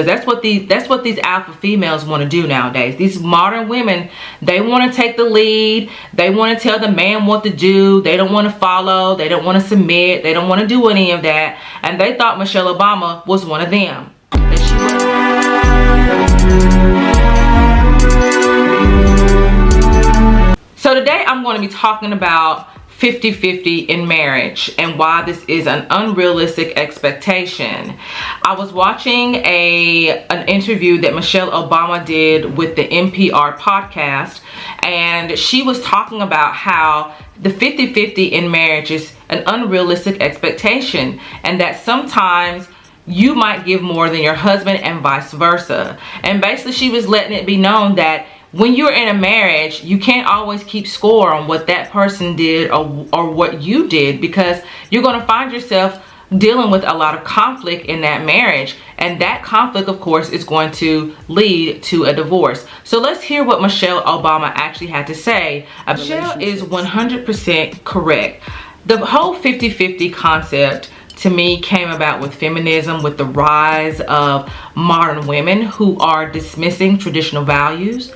That's what these alpha females want to do nowadays. These modern women, they want to take the lead. They want to tell the man what to do. They don't want to follow. They don't want to submit. They don't want to do any of that. And they thought Michelle Obama was one of them. So today I'm going to be talking about 50-50 in marriage and why this is an unrealistic expectation. I was watching an interview that Michelle Obama did with the NPR podcast, and she was talking about how the 50-50 in marriage is an unrealistic expectation, and that sometimes you might give more than your husband and vice versa. And basically she was letting it be known that when you're in a marriage, you can't always keep score on what that person did or what you did, because you're going to find yourself dealing with a lot of conflict in that marriage. And that conflict, of course, is going to lead to a divorce. So let's hear what Michelle Obama actually had to say. Michelle is 100% correct. The whole 50-50 concept to me came about with feminism, with the rise of modern women who are dismissing traditional values,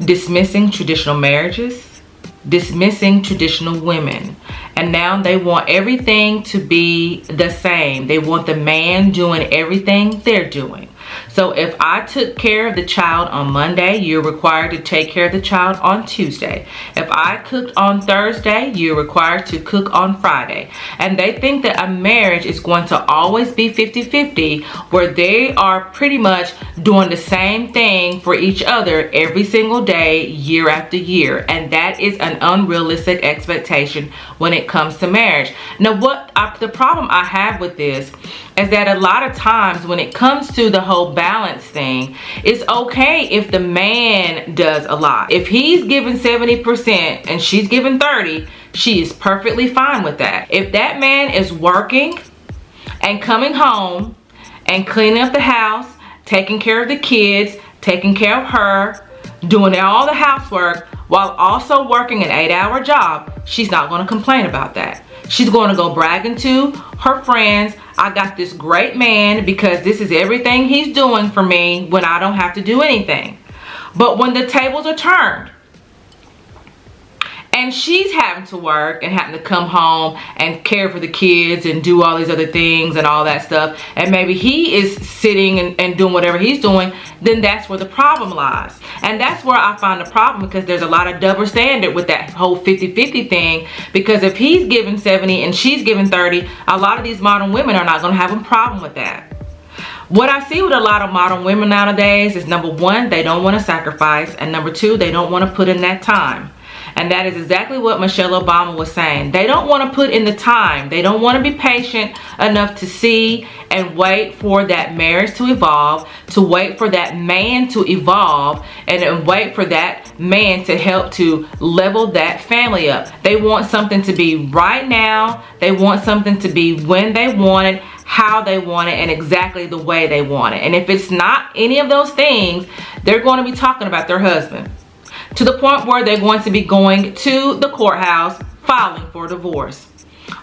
dismissing traditional marriages, dismissing traditional women. And now they want everything to be the same. They want the man doing everything they're doing. So if I took care of the child on Monday, you're required to take care of the child on Tuesday. If I cooked on Thursday, you're required to cook on Friday. And they think that a marriage is going to always be 50-50, where they are pretty much doing the same thing for each other every single day, year after year. And that is an unrealistic expectation when it comes to marriage. Now, the problem I have with this is that a lot of times when it comes to the whole balance thing, it's okay if the man does a lot. If he's giving 70% and she's giving 30, she is perfectly fine with that. If that man is working and coming home and cleaning up the house, taking care of the kids, taking care of her, doing all the housework while also working an 8-hour job, she's not going to complain about that. She's going to go bragging to her friends, I got this great man because this is everything he's doing for me when I don't have to do anything. But when the tables are turned and she's having to work and having to come home and care for the kids and do all these other things and all that stuff, and maybe he is sitting and doing whatever he's doing, then that's where the problem lies. And that's where I find the problem, because there's a lot of double standard with that whole 50-50 thing. Because if he's giving 70 and she's giving 30, a lot of these modern women are not going to have a problem with that. What I see with a lot of modern women nowadays is, number one, they don't want to sacrifice, and number two, they don't want to put in that time. And that is exactly what Michelle Obama was saying. They don't want to put in the time. They don't want to be patient enough to see and wait for that marriage to evolve, to wait for that man to evolve, and then wait for that man to help to level that family up. They want something to be right now. They want something to be when they want it, how they want it, and exactly the way they want it. And if it's not any of those things, they're going to be talking about their husband, to the point where they're going to be going to the courthouse filing for divorce,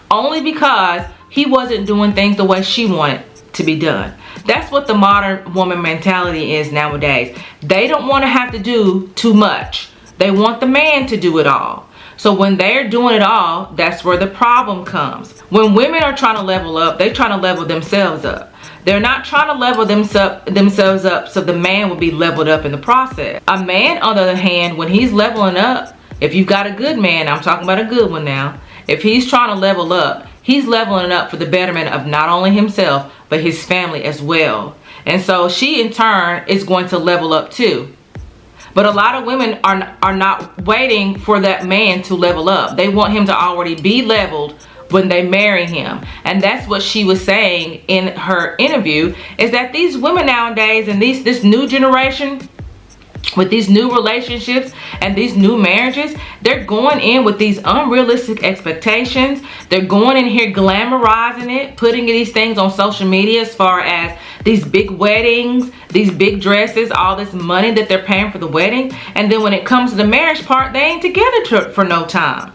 only because he wasn't doing things the way she wanted to be done. That's what the modern woman mentality is nowadays. They don't want to have to do too much. They want the man to do it all. So when they're doing it all, that's where the problem comes. When women are trying to level up, they're trying to level themselves up. They're not trying to level themselves up so the man will be leveled up in the process. A man, on the other hand, when he's leveling up, if you've got a good man, I'm talking about a good one now, if he's trying to level up, he's leveling up for the betterment of not only himself, but his family as well. And so she, in turn, is going to level up too. But a lot of women are not waiting for that man to level up. They want him to already be leveled when they marry him. And that's what she was saying in her interview, is that these women nowadays and this new generation with these new relationships and these new marriages, they're going in with these unrealistic expectations. They're going in here glamorizing it, putting these things on social media as far as these big weddings, these big dresses, all this money that they're paying for the wedding. And then when it comes to the marriage part, they ain't together for no time.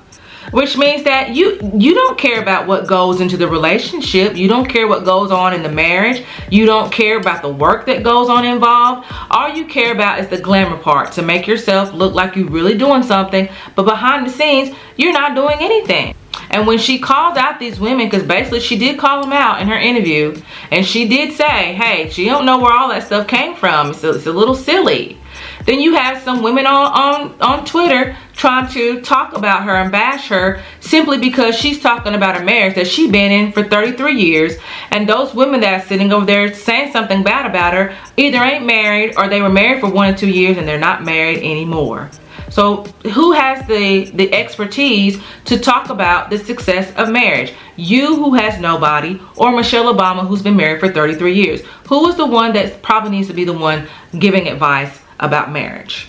which means that you don't care about what goes into the relationship. You don't care what goes on in the marriage. You don't care about the work that goes on involved. All you care about is the glamour part, to make yourself look like you're really doing something, but behind the scenes you're not doing anything. And when she called out these women, because basically she did call them out in her interview, and she did say, hey, she don't know where all that stuff came from. It's a little silly. Then you have some women on Twitter trying to talk about her and bash her simply because she's talking about a marriage that she's been in for 33 years. And those women that are sitting over there saying something bad about her either ain't married, or they were married for 1 or 2 years and they're not married anymore. So who has the expertise to talk about the success of marriage? You, who has nobody, or Michelle Obama, who's been married for 33 years? Who is the one that probably needs to be the one giving advice about marriage?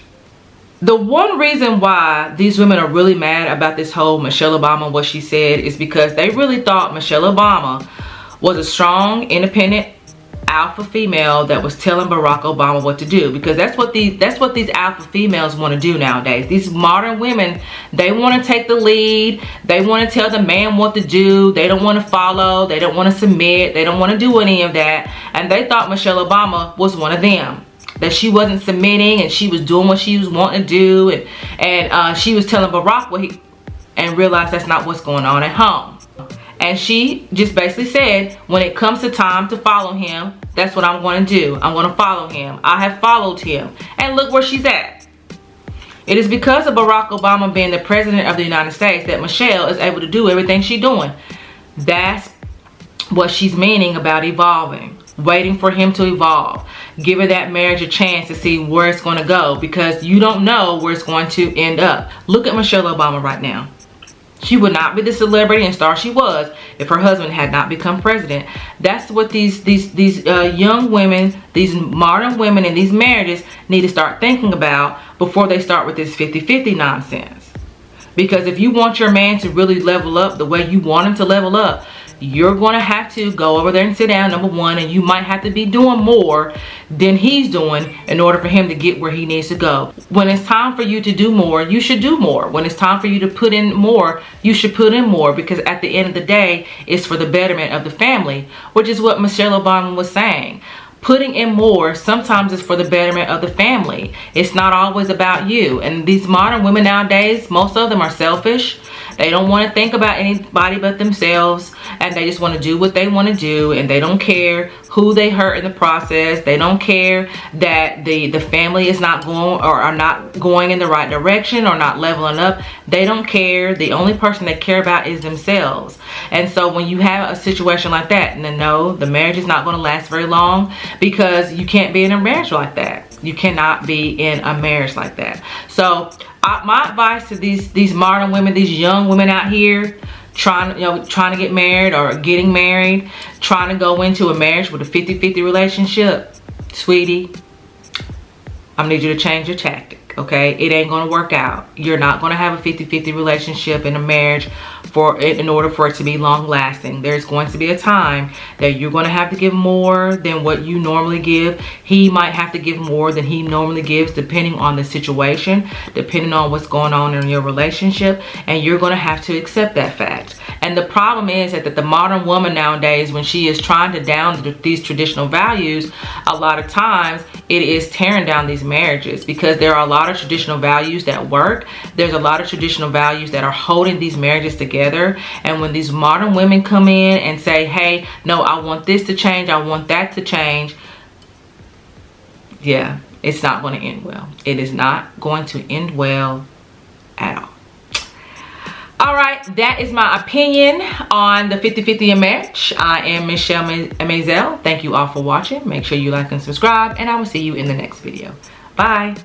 The one reason why these women are really mad about this whole Michelle Obama, what she said, is because they really thought Michelle Obama was a strong, independent alpha female that was telling Barack Obama what to do, because that's what these alpha females want to do nowadays. These modern women, they want to take the lead. They want to tell the man what to do. They don't want to follow. They don't want to submit. They don't want to do any of that. And they thought Michelle Obama was one of them, that she wasn't submitting and she was doing what she was wanting to do, and she was telling Barack what he, and realized that's not what's going on at home. And she just basically said, when it comes to time to follow him, that's what I'm going to do. I'm going to follow him. I have followed him. And look where she's at. It is because of Barack Obama being the president of the United States that Michelle is able to do everything she's doing. That's what she's meaning about evolving. Waiting for him to evolve. Give her that marriage a chance to see where it's going to go, because you don't know where it's going to end up. Look at Michelle Obama right now. She would not be the celebrity and star she was if her husband had not become president. That's what these young women, these modern women in these marriages need to start thinking about before they start with this 50-50 nonsense. Because if you want your man to really level up the way you want him to level up, you're going to have to go over there and sit down, number one, and you might have to be doing more than he's doing in order for him to get where he needs to go. When it's time for you to do more, you should do more. When it's time for you to put in more, you should put in more, because at the end of the day, it's for the betterment of the family, which is what Michelle Obama was saying. Putting in more sometimes is for the betterment of the family. It's not always about you. And these modern women nowadays, most of them are selfish. They don't want to think about anybody but themselves, and they just want to do what they want to do, and they don't care who they hurt in the process. They don't care that the family is not going, or are not going in the right direction, or not leveling up. They don't care. The only person they care about is themselves. And so when you have a situation like that, then no, the marriage is not going to last very long, because you can't be in a marriage like that. You cannot be in a marriage like that. So my advice to these modern women, these young women out here trying to get married or getting married, trying to go into a marriage with a 50-50 relationship, sweetie, I need you to change your tactic. Okay, it ain't gonna work out. You're not gonna have a 50-50 relationship in a marriage in order for it to be long lasting. There's going to be a time that you're gonna have to give more than what you normally give. He might have to give more than he normally gives, depending on the situation, depending on what's going on in your relationship, and you're gonna have to accept that fact. And the problem is that the modern woman nowadays, when she is trying to down these traditional values, a lot of times it is tearing down these marriages, because there are a lot of traditional values that work. There's a lot of traditional values that are holding these marriages together. And when these modern women come in and say, hey, no, I want this to change, I want that to change, yeah, it's not going to end well. It is not going to end well at all. All right, that is my opinion on the 50-50 in marriage. I am Michele Mazelleغ. Thank you all for watching. Make sure you like and subscribe, and I will see you in the next video. Bye.